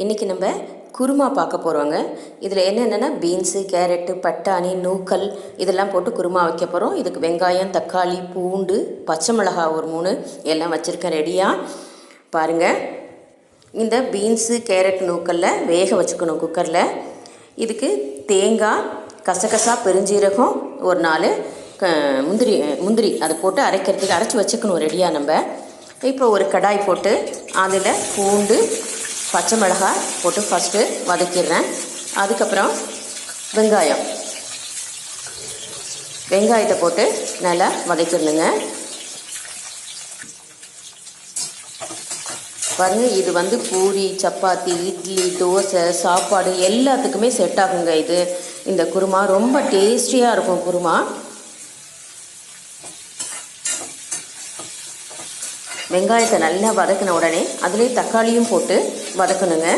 இன்றைக்கி நம்ம குருமா பார்க்க போகிறோங்க. இதில் என்னென்னா பீன்ஸு, கேரட்டு, பட்டாணி, நூக்கல் இதெல்லாம் போட்டு குருமா வைக்க போகிறோம். இதுக்கு வெங்காயம், தக்காளி, பூண்டு, பச்சை மிளகாய் ஒரு 3 எல்லாம் வச்சுருக்கேன் ரெடியாக. பாருங்கள், இந்த பீன்ஸு, கேரட், நூக்கலில் வேக வச்சுக்கணும் குக்கரில். இதுக்கு தேங்காய், கசகசா, பெருஞ்சீரகம் ஒரு 4 முந்திரி அதை போட்டு அரைக்கிறதுக்கு அரைச்சி வச்சுக்கணும் ரெடியாக. நம்ம இப்போ ஒரு கடாய் போட்டு அதில் பூண்டு, பச்சை மிளகாய் போட்டு ஃபஸ்ட்டு வதக்கிடுறேன். அதுக்கப்புறம் வெங்காயத்தை போட்டு நல்லா வதக்கிடணுங்க. பாருங்கள், இது பூரி, சப்பாத்தி, இட்லி, தோசை, சாப்பாடு எல்லாத்துக்குமே செட் ஆகுங்க. இந்த குருமா ரொம்ப டேஸ்டியாக இருக்கும். குருமா வெங்காயத்தை நல்லா வதக்கின உடனே அதுலேயே தக்காளியும் போட்டு வதக்கணுங்க.